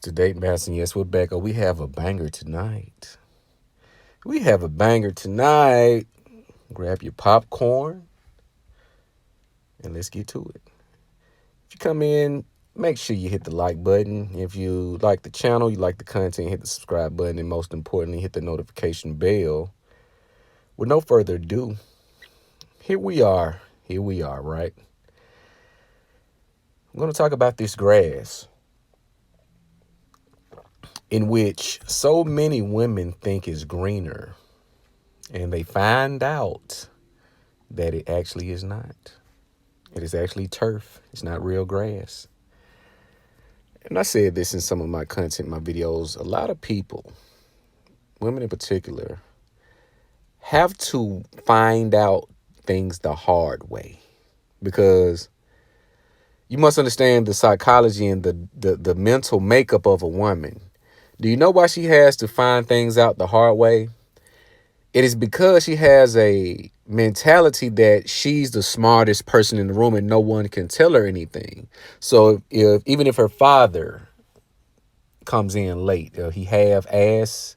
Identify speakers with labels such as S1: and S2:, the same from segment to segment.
S1: to Date Master. Yes, we're back. Oh, we have a banger tonight. We have a banger tonight. Grab your popcorn and let's get to it. If you come in, make sure you hit the like button. If you like the channel, you like the content, hit the subscribe button, and most importantly, hit the notification bell. With no further ado, here we are. Here we are, right? I'm going to talk about this grass in which so many women think is greener, and they find out that it actually is not. It is actually turf. It's not real grass. And I said this in some of my content, my videos. A lot of people, women in particular, have to find out things the hard way, because you must understand the psychology and the mental makeup of a woman. Do you know why she has to find things out the hard way? It is because she has a mentality that she's the smartest person in the room and no one can tell her anything. So if even if her father comes in late, he have ass,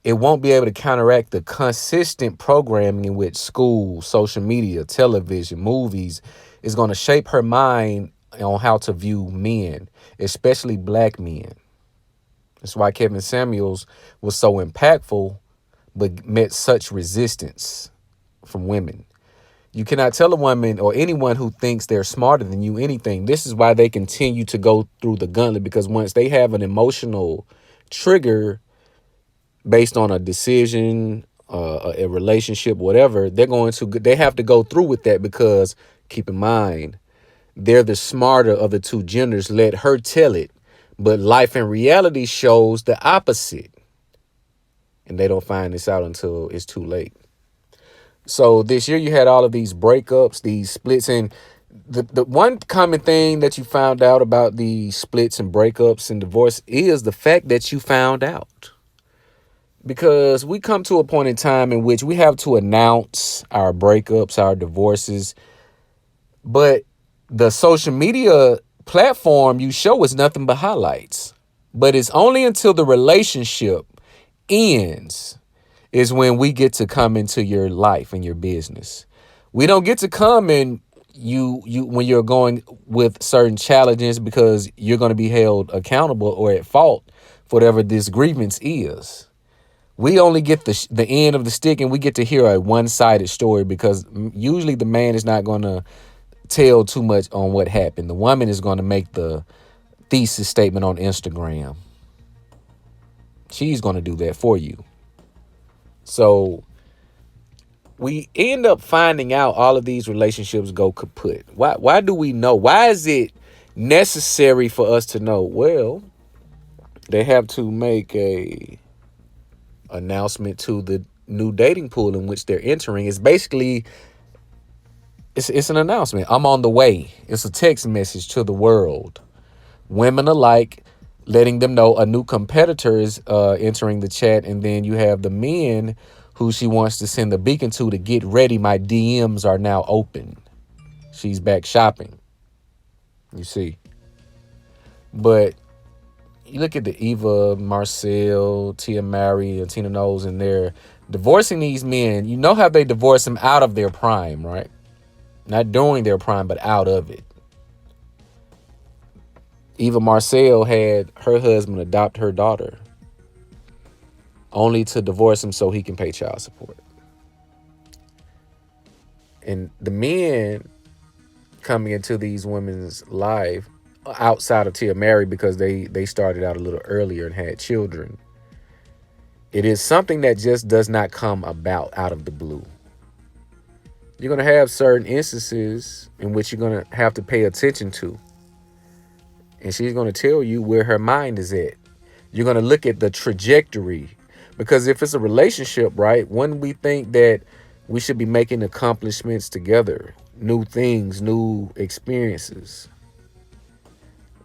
S1: it won't be able to counteract the consistent programming in which school, social media, television, movies is going to shape her mind on how to view men, especially black men. That's why Kevin Samuels was so impactful but met such resistance from women. You cannot tell a woman or anyone who thinks they're smarter than you anything. This is why they continue to go through the gauntlet, because once they have an emotional trigger based on a decision, a relationship, whatever, they have to go through with that, because keep in mind, they're the smarter of the two genders. Let her tell it. But life and reality shows the opposite. And they don't find this out until it's too late. So this year you had all of these breakups, these splits, and the one common thing that you found out about the splits and breakups and divorce is the fact that you found out. Because we come to a point in time in which we have to announce our breakups, our divorces, but the social media platform you show is nothing but highlights. But it's only until the relationship ends is when we get to come into your life and your business. We don't get to come in you when you're going with certain challenges, because you're going to be held accountable or at fault for whatever this grievance is. We only get the end of the stick, and we get to hear a one-sided story, because usually the man is not going to tell too much on what happened. The woman is going to make the thesis statement on Instagram. She's going to do that for you. So we end up finding out all of these relationships go kaput. Why do we know? Why is it necessary for us to know? Well, they have to make a announcement to the new dating pool in which they're entering. It's basically it's an announcement. I'm on the way. It's a text message to the world, women alike, letting them know a new competitor is entering the chat. And then you have the men who she wants to send the beacon to get ready. My DMs are now open. She's back shopping, you see. But you look at the Eva, Marcel, Tia Mary, and Tina Knowles, and they're divorcing these men. You know how they divorce them out of their prime, right? Not during their prime, but out of it. Eva Marcel had her husband adopt her daughter, only to divorce him so he can pay child support. And the men coming into these women's life outside of Tia Mary, because they started out a little earlier and had children, it is something that just does not come about out of the blue. You're going to have certain instances in which you're going to have to pay attention to. And she's going to tell you where her mind is at. You're going to look at the trajectory. Because if it's a relationship, right, when we think that we should be making accomplishments together, new things, new experiences.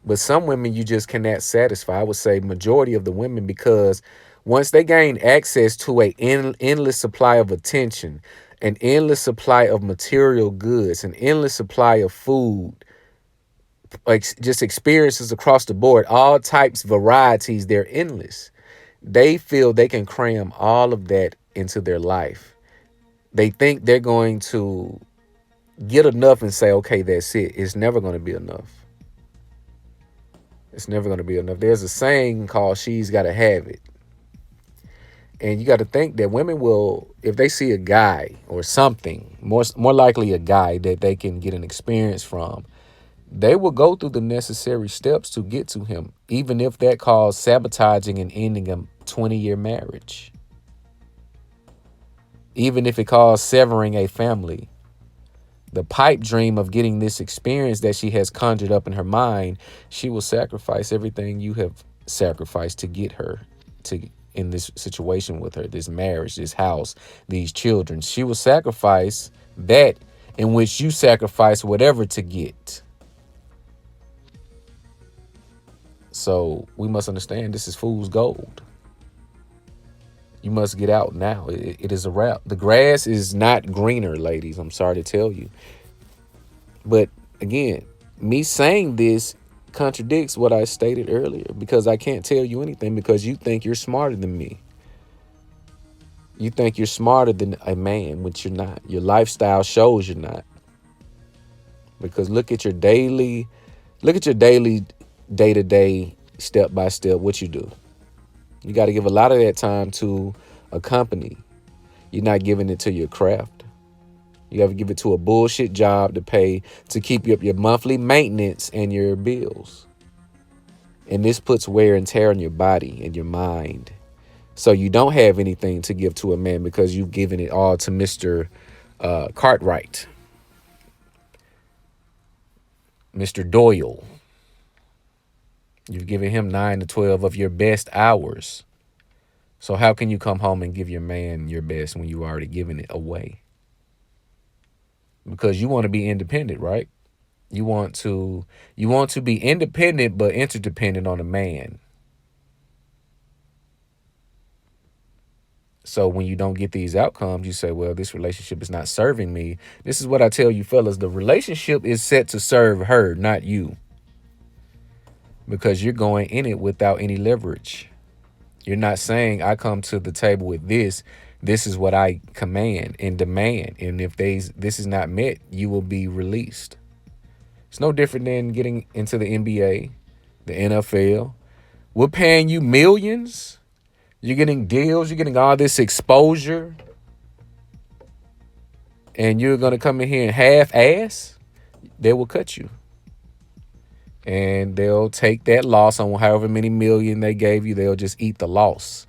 S1: But some women you just cannot satisfy. I would say majority of the women, because once they gain access to an endless supply of attention, an endless supply of material goods, an endless supply of food, like just experiences across the board, all types, varieties. They're endless. They feel they can cram all of that into their life. They think they're going to get enough and say, okay, that's it. It's never going to be enough. It's never going to be enough. There's a saying called "she's got to have it." And you got to think that women will, if they see a guy or something, more likely a guy that they can get an experience from, they will go through the necessary steps to get to him, even if that calls sabotaging and ending a 20-year marriage. Even if it calls severing a family. The pipe dream of getting this experience that she has conjured up in her mind, she will sacrifice everything you have sacrificed to get her to in this situation with her, this marriage, this house, these children. She will sacrifice that in which you sacrifice whatever to get. So we must understand this is fool's gold. You must get out now. It is a wrap. The grass is not greener, ladies. I'm sorry to tell you. But again, me saying this contradicts what I stated earlier, because I can't tell you anything because you think you're smarter than me. You think you're smarter than a man, which you're not. Your lifestyle shows you're not. Because look at your daily day-to-day, step by step, what you do. You got to give a lot of that time to a company. You're not giving it to your craft. You got to give it to a bullshit job to pay to keep you up your monthly maintenance and your bills. And this puts wear and tear on your body and your mind. So you don't have anything to give to a man because you've given it all to Mr. Cartwright, Mr. Doyle. You've given him 9 to 12 of your best hours. So how can you come home and give your man your best when you already given it away? Because you want to be independent, right? You want to be independent but interdependent on a man. So when you don't get these outcomes, you say, well, this relationship is not serving me. This is what I tell you fellas. The relationship is set to serve her, not you. Because you're going in it without any leverage. You're not saying I come to the table with this. This is what I command and demand. And if this is not met, you will be released. It's no different than getting into the NBA, the NFL. We're paying you millions. You're getting deals. You're getting all this exposure. And you're going to come in here and half-ass. They will cut you. And they'll take that loss on however many million they gave you. They'll just eat the loss.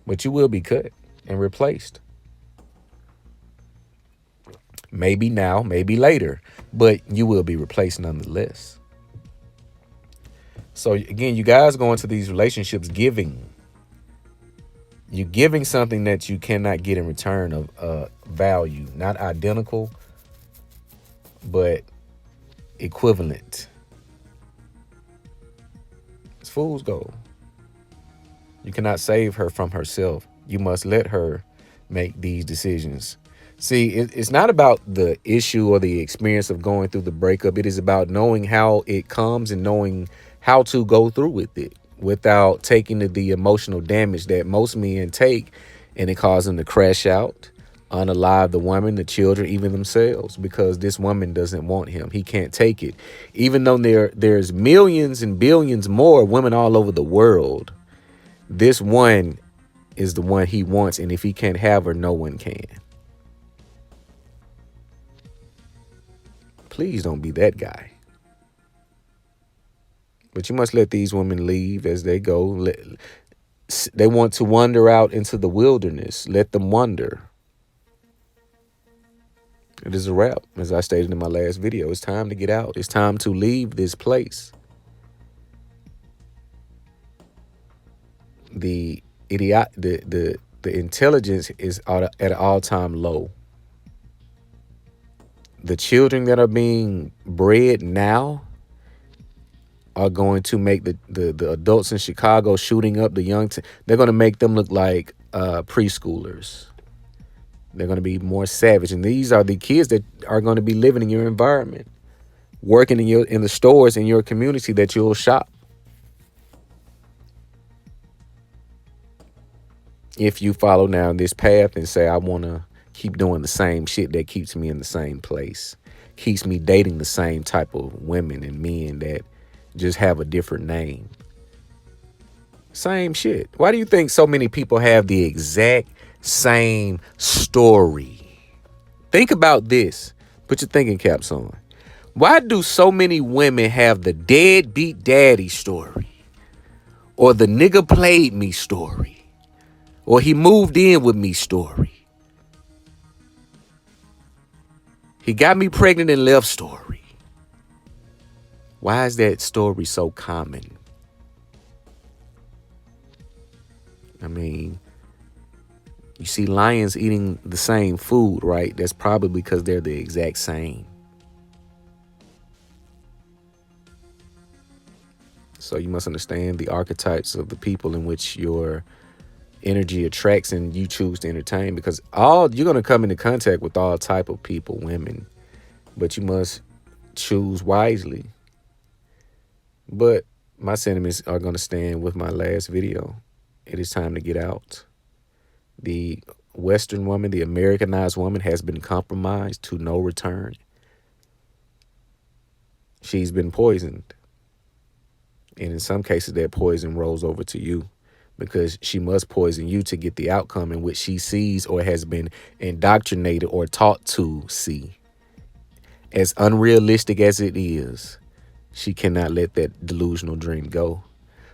S1: But you will be cut and replaced. Maybe now, maybe later. But you will be replaced nonetheless. So again, you guys go into these relationships giving. You're giving something that you cannot get in return of value. Not identical, but equivalent. It's fool's gold. You cannot save her from herself. You must let her make these decisions. See, it's not about the issue or the experience of going through the breakup. It is about knowing how it comes and knowing how to go through with it without taking the emotional damage that most men take, and it causes them to crash out, unalive the woman, the children, even themselves, because this woman doesn't want him. He can't take it. Even though there's millions and billions more women all over the world, this one is the one he wants, and if he can't have her, no one can. Please don't be that guy. But you must let these women leave as they go. They want to wander out into the wilderness. Let them wander. It is a wrap. As I stated in my last video, it's time to get out. It's time to leave this place. The intelligence is at an all-time low. The children that are being bred now are going to make the adults in Chicago shooting up the young. They're going to make them look like preschoolers. They're going to be more savage. And these are the kids that are going to be living in your environment. working in the stores in your community that you'll shop. If you follow down this path and say, I want to keep doing the same shit that keeps me in the same place, keeps me dating the same type of women and men that just have a different name. Same shit. Why do you think so many people have the exact same story? Think about this. Put your thinking caps on. Why do so many women have the deadbeat daddy story? Or the nigga played me story? Or he moved in with me story? He got me pregnant and left story? Why is that story so common? I mean, you see lions eating the same food, right? That's probably because they're the exact same. So you must understand the archetypes of the people in which your energy attracts and you choose to entertain, because you're going to come into contact with all type of people, women, but you must choose wisely. But my sentiments are going to stand with my last video. It is time to get out. The Western woman, the Americanized woman, has been compromised to no return. She's been poisoned. And in some cases, that poison rolls over to you, because she must poison you to get the outcome in which she sees or has been indoctrinated or taught to see. As unrealistic as it is, she cannot let that delusional dream go.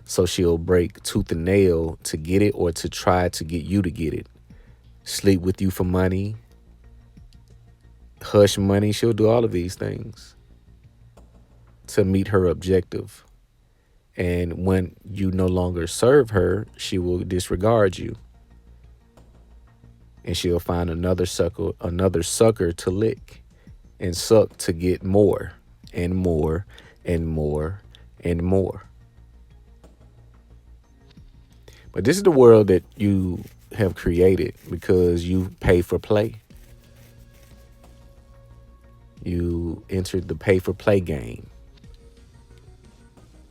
S1: So she'll break tooth and nail to get it, or to try to get you to get it. Sleep with you for money, hush money. She'll do all of these things to meet her objective. And when you no longer serve her, she will disregard you. And she'll find another sucker to lick and suck to get more and more and more and more. But this is the world that you have created because you pay for play. You entered the pay for play game.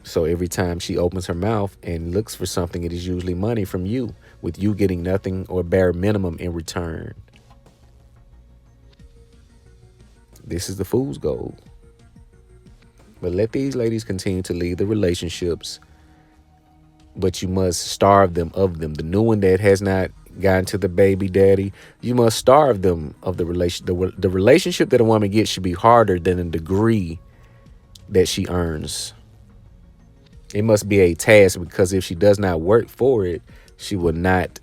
S1: So every time she opens her mouth and looks for something, it is usually money from you, with you getting nothing or bare minimum in return. This is the fool's gold. But let these ladies continue to lead the relationships, but you must starve them of them. The new one that has not gotten to the baby daddy, you must starve them of the relation. The relationship that a woman gets should be harder than the degree that she earns. It must be a task, because if she does not work for it, she will not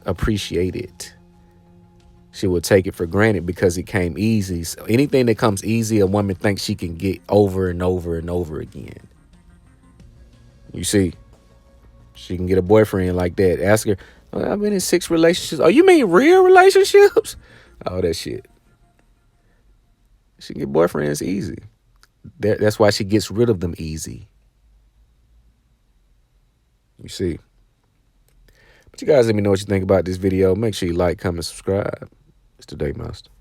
S1: appreciate it. She will take it for granted because it came easy. So anything that comes easy, a woman thinks she can get over and over and over again. You see, she can get a boyfriend like that. Ask her, I've been in 6 relationships. Oh, you mean real relationships? All that shit. She can get boyfriends easy. That's why she gets rid of them easy. You see. But you guys let me know what you think about this video. Make sure you like, comment, subscribe. It's the Day Master.